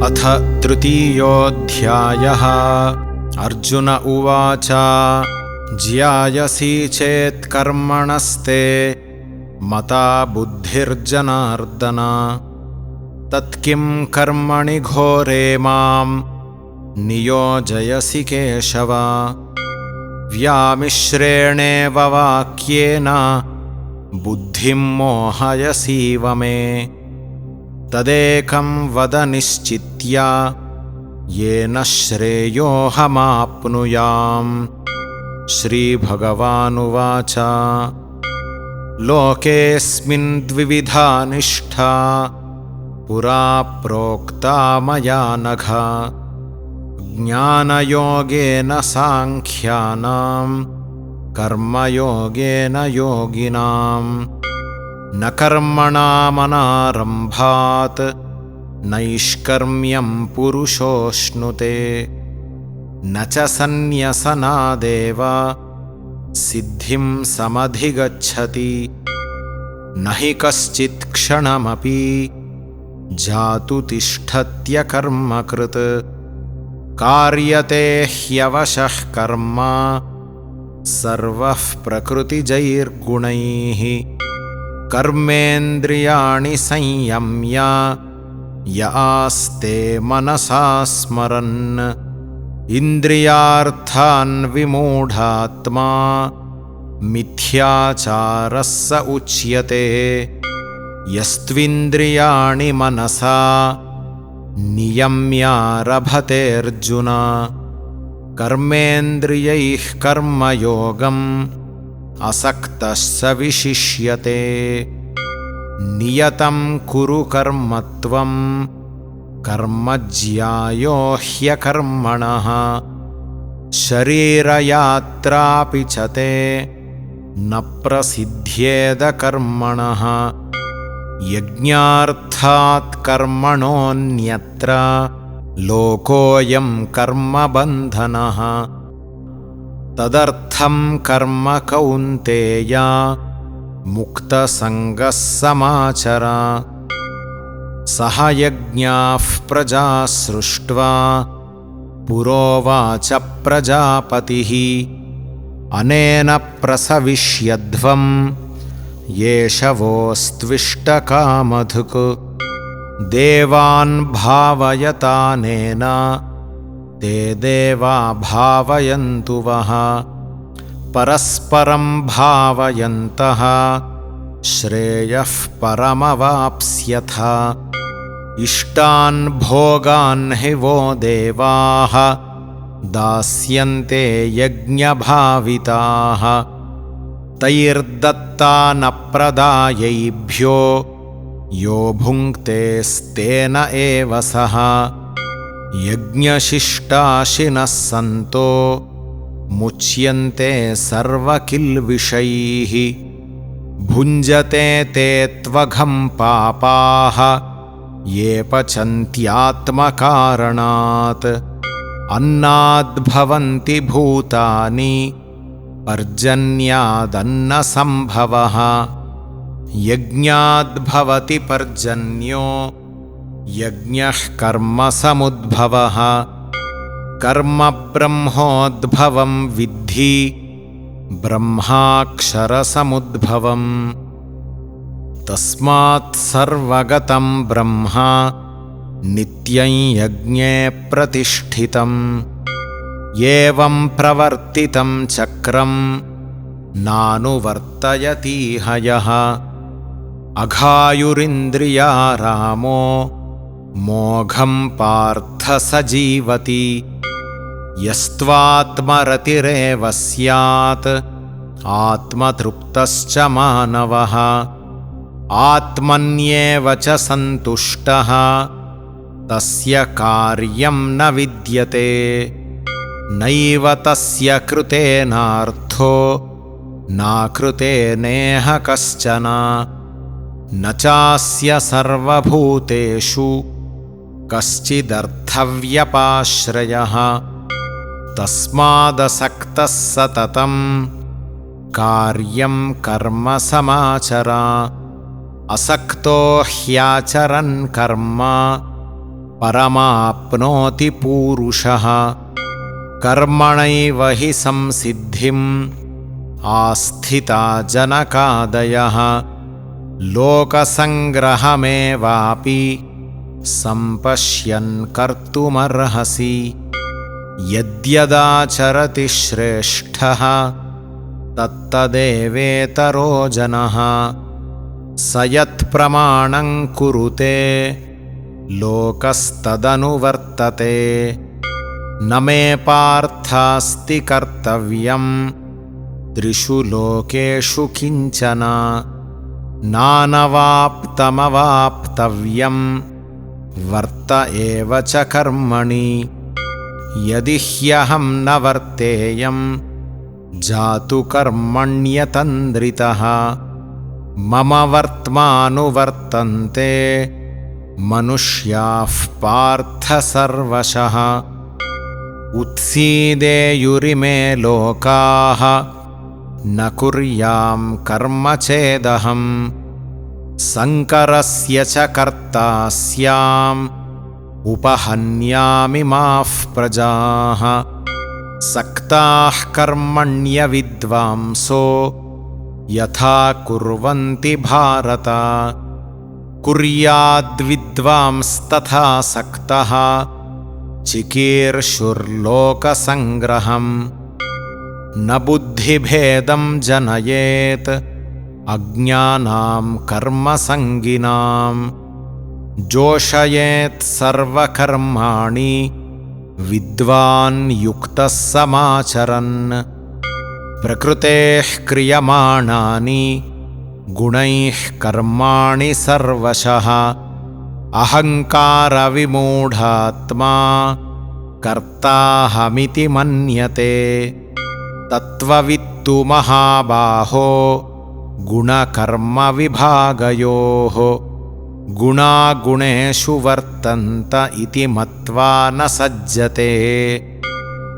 अथ तृतीयोऽध्यायः। अर्जुन उवाच ज्यायसि चेत् कर्मणस्ते मता बुद्धिर्जनार्दन तत्किं कर्मणि घोरे मां नियोजयसि केशव। व्यामिश्रेणेव वाक्येन बुद्धिं मोहयसीव मे तदेकं वद निश्चित्य येन श्रेयोऽहमाप्नुयाम्। श्रीभगवानुवाच लोकेऽस्मिन् द्विविधा निष्ठा पुरा प्रोक्ता मया नघ। ज्ञानयोगेन साङ्ख्यानां कर्मयोगेन योगिनाम्। न कर्मणामनारम्भात् नैष्कर्म्यं पुरुषोऽश्नुते न च सन्न्यसनादेव सिद्धिं समधिगच्छति। न हि कश्चित् क्षणमपि जातु तिष्ठत्यकर्मकृत् कार्यते ह्यवशः कर्म सर्वः प्रकृतिजैर्गुणैः। कर्मेन्द्रियाणि संयम्य य आस्ते मनसा स्मरन् इन्द्रियार्थान् विमूढात्मा मिथ्याचारः स उच्यते। यस्त्विन्द्रियाणि मनसा नियम्यारभतेऽर्जुन कर्मेन्द्रियैः कर्मयोगम् असक्तः स विशिष्यते। नियतं कुरु कर्म त्वं कर्म ज्यायो ह्यकर्मणः शरीरयात्रापि च ते न प्रसिद्ध्येद कर्मणः। यज्ञार्थात् कर्मणोऽन्यत्र लोकोऽयं कर्मबन्धनः। तदर्थं कर्म कौन्तेय मुक्तसङ्गः समाचर। सह यज्ञाः प्रजा सृष्ट्वा पुरोवाच प्रजापतिः अनेन प्रसविष्यध्वं येषवोऽस्त्विष्टकामधुक्। देवान् भावयतानेन ते देवा भावयन्तु वः परस्परं भावयन्तः श्रेयः परमवाप्स्यथ। इष्टान् भोगान् हि वो देवाः दास्यन्ते यज्ञभाविताः तैर्दत्तानप्रदायैभ्यो यो भुङ्क्तेस्तेन एव सः। यज्ञशिष्टाशिनः सन्तो मुच्यन्ते सर्वकिल्बिषैः। भुञ्जते ते त्वघं पापाः ये पचन्त्यात्मकारणात्। अन्नाद्भवन्ति भूतानि पर्जन्यादन्नसम्भवः। यज्ञाद्भवति पर्जन्यो यज्ञः कर्मसमुद्भवः। कर्म ब्रह्मोद्भवं विद्धि ब्रह्माक्षरसमुद्भवम्। तस्मात् सर्वगतं ब्रह्म नित्यं यज्ञे प्रतिष्ठितम्। एवं प्रवर्तितं चक्रं नानुवर्तयतीह यः। अघायुरिन्द्रिया रामो मोघं पार्थ स जीवति। यस्त्वात्मरतिरेव स्यात् आत्मतृप्तश्च मानवः। आत्मन्येव च सन्तुष्टः तस्य कार्यं न विद्यते। नैव तस्य कृतेनार्थो नाकृतेनेह कश्चन। न चास्य सर्वभूतेषु कश्चिदर्थव्यपाश्रयः। तस्मादसक्तः सततं कार्यं कर्म समाचर। असक्तो ह्याचरन् कर्म परमाप्नोति पूरुषः कर्मणैव हि संसिद्धिम् आस्थिता जनकादयः लोकसङ्ग्रहमेवापि सम्पश्यन् कर्तुमर्हसि यद्यदाचरति श्रेष्ठः तत्तदेवेतरो जनः स यत्प्रमाणं कुरुते लोकस्तदनुवर्तते न मे पार्थास्ति कर्तव्यं त्रिषु लोकेषु किञ्चन नानवाप्तमवाप्तव्यं वर्त एव च कर्मणि यदि ह्यहं न वर्तेयं जातु कर्मण्यतन्द्रितः मम वर्त्मानुवर्तन्ते मनुष्याः पार्थ सर्वशः उत्सीदेयुरिमे लोकाः न कुर्यां कर्म चेदहं संकरस्य च कर्ता स्याम् उपहन्यामि माः प्रजाः सक्ताः कर्मण्यविद्वांसो यथा कुर्वन्ति भारत कुर्याद्विद्वांस्तथा सक्तः चिकीर्षुर्लोकसङ्ग्रहम् न बुद्धिभेदं जनयेत् अज्ञानां कर्मसङ्गिनां जोषयेत् सर्वकर्माणि विद्वान् युक्तः समाचरन् प्रकृतेः क्रियमाणानि गुणैः कर्माणि सर्वशः अहङ्कारविमूढात्मा कर्ताहमिति मन्यते तत्त्ववित्तु महाबाहो गुणकर्मविभागयोः गुणागुणेषु वर्तन्त इति मत्वा न सज्जते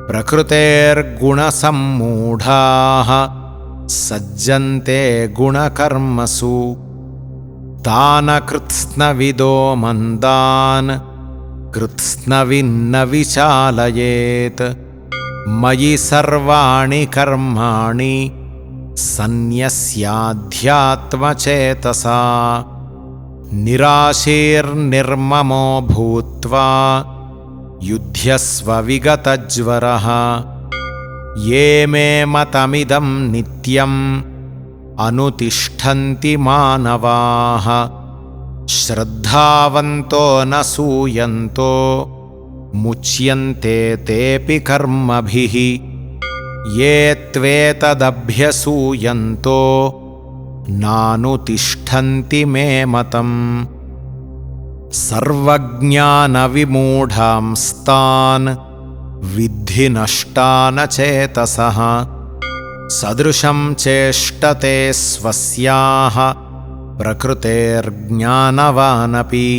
प्रकृतेर्गुणसम्मूढाः सज्जन्ते गुणकर्मसु तान् कृत्स्नविदो मन्दान् कृत्स्नविन्न विचालयेत् मयि सर्वाणि कर्माणि सन्न्यस्याध्यात्मचेतसा निराशीर्निर्ममो भूत्वा युध्यस्व विगतज्वरः ये मे मतमिदं नित्यम् अनुतिष्ठन्ति मानवाः श्रद्धावन्तो न सूयन्तो मुच्यन्ते तेऽपि कर्मभिः ये त्वेतदभ्यसूयन्तो नानुतिष्ठन्ति मे मतम् सर्वज्ञानविमूढांस्तान् विद्धि नष्टान् चेतसः सदृशं चेष्टते स्वस्याः प्रकृतेर्ज्ञानवानपि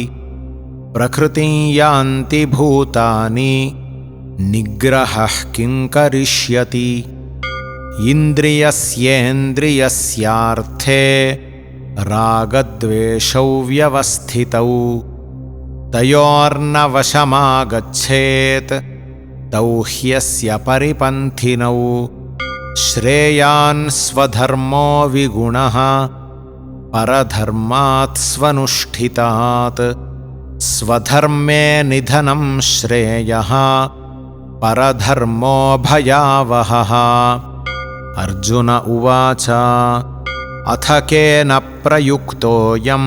प्रकृतिं यान्ति भूतानि निग्रहः किं करिष्यति इन्द्रियस्येन्द्रियस्यार्थे रागद्वेषौ व्यवस्थितौ तयोर्न वशमागच्छेत् तौ ह्यस्य परिपन्थिनौ श्रेयान् स्वधर्मो विगुणः परधर्मात् स्वनुष्ठितात् स्वधर्मे निधनं श्रेयः परधर्मो भयावहः अर्जुन उवाच अथ केन प्रयुक्तोऽयं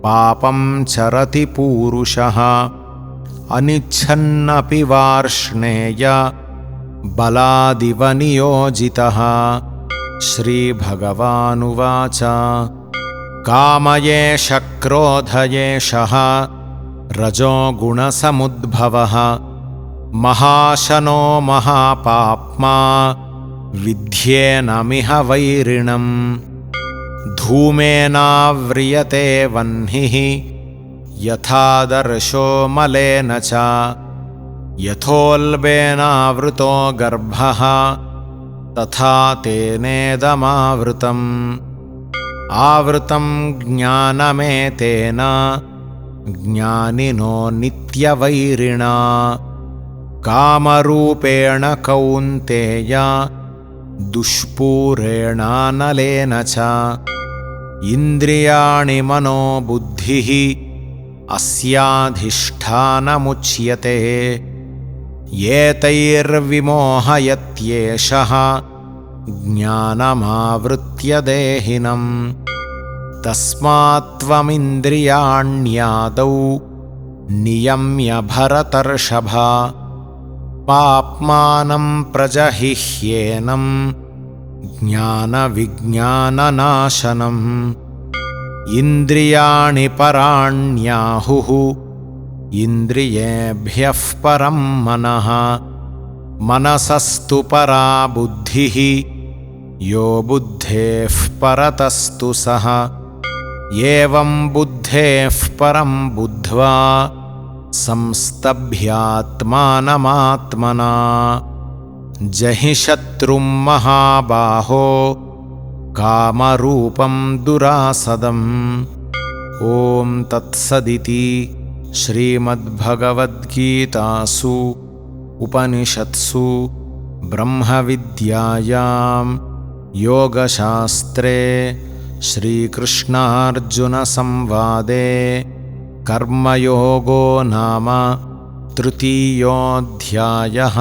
पापं चरति पूरुषः अनिच्छन्नपि वार्ष्णेय बलादिव नियोजितः श्रीभगवानुवाच कामयेष क्रोधयेषः रजोगुणसमुद्भवः महाशनो महापाप्मा विद्येनमिह वैरिणम् धूमेनाव्रियते वह्निः यथादर्शो मलेन च यथोल्बेनावृतो गर्भः तथा तेनेदमावृतम् आवृतं ज्ञानमेतेन ज्ञानिनो नित्यवैरिणा कामरूपेण कौन्तेय दुष्पूरेणानलेन च इन्द्रियाणि मनो बुद्धिः अस्याधिष्ठानमुच्यते एतैर्विमोहयत्येषः ज्ञानमावृत्य देहिनम् तस्मात्त्वमिन्द्रियाण्यादौ नियम्य भरतर्षभ पाप्मानं प्रजहिह्येनं ज्ञानविज्ञाननाशनम् इन्द्रियाणि पराण्याहुः इन्द्रियेभ्यः परं मनः मनसस्तु परा बुद्धिः यो बुद्धेः परतस्तु सः एवं बुद्धेः परं बुद्ध्वा संस्तभ्यात्मानमात्मना जहि शत्रुं महाबाहो कामरूपं दुरासदम् ॐ तत्सदिति श्रीमद्भगवद्गीतासु उपनिषत्सु ब्रह्मविद्यायां योगशास्त्रे श्रीकृष्णार्जुनसंवादे कर्मयोगो नाम तृतीयोऽध्यायः।